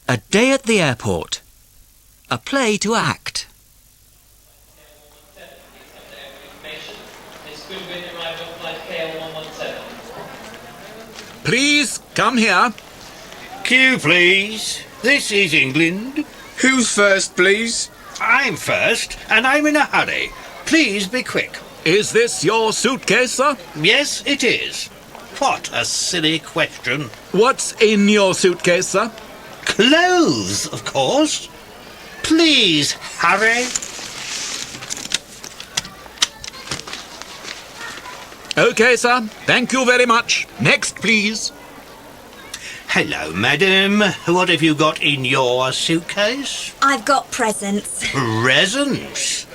A Day at the Airport. A play to act. Please, come here. Queue, please. This is England. Who's first, please? I'm first, and I'm in a hurry. Please be quick. Is this your suitcase, sir? Yes, it is. What a silly question. What's in your suitcase, sir? Clothes, of course. Please hurry. OK, sir. Thank you very much. Next, please. Hello, madam. What have you got in your suitcase? I've got presents. Presents.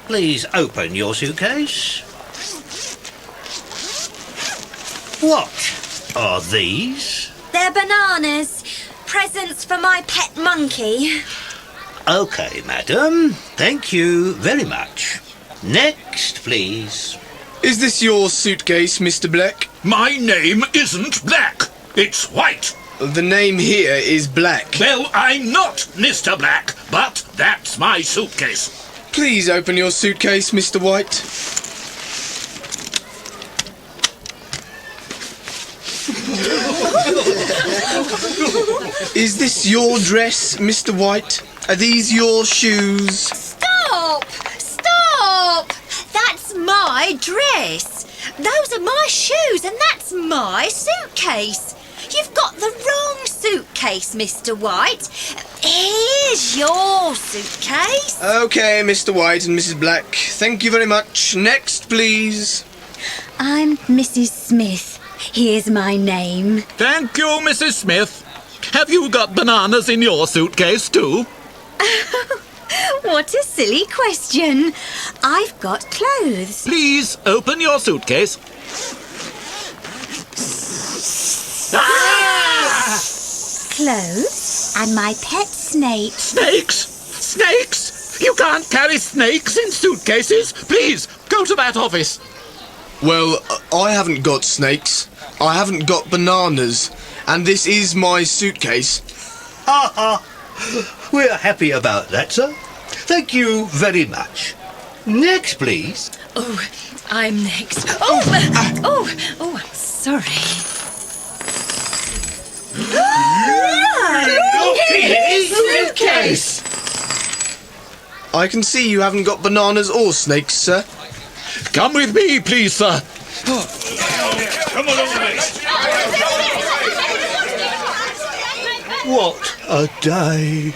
Please open your suitcase. What are these? They're bananas. Presents for my pet monkey. OK, madam. Thank you very much. Next, please. Is this your suitcase, Mr. Black? My name isn't Black. It's White. The name here is Black. Well, I'm not Mr. Black, but that's my suitcase. Please open your suitcase, Mr. White. Is this your dress, Mr. White? Are these your shoes? Stop! Stop! That's my dress. Those are my shoes and that's my suitcase. You've got the wrong suitcase, Mr. White. Here's your suitcase. OK, Mr. White and Mrs. Black. Thank you very much. Next, please. I'm Mrs. Smith. Here's my name. Thank you, Mrs. Smith. Have you got bananas in your suitcase, too? What a silly question. I've got clothes. Please open your suitcase. Clothes and my pet snake. Snakes! Snakes! You can't carry snakes in suitcases. Please, go to that office. Well, I haven't got snakes. I haven't got bananas. And this is my suitcase. Ha ha! We're happy about that, sir. Thank you very much. Next, please. Oh, I'm next. I'm sorry. Suitcase! I can see you haven't got bananas or snakes, sir. Come with me, please, sir. Come along, mate. What a day.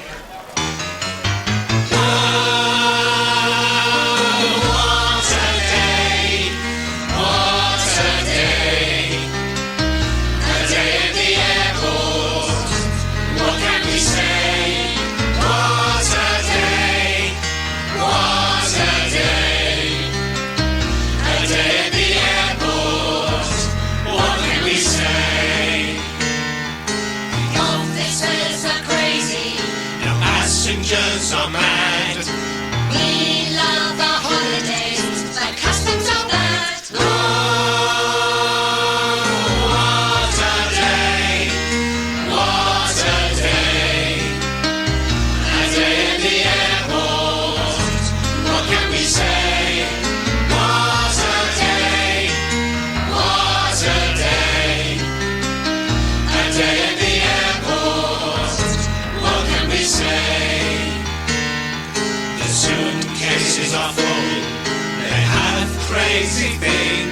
Passengers are mad. We love our holidays, the customs are bad. Oh, what a day! What a day! A day at the airport. What can we say? What a day! What a day! A day at the airport. What can we say? Suitcases are full, they have crazy things.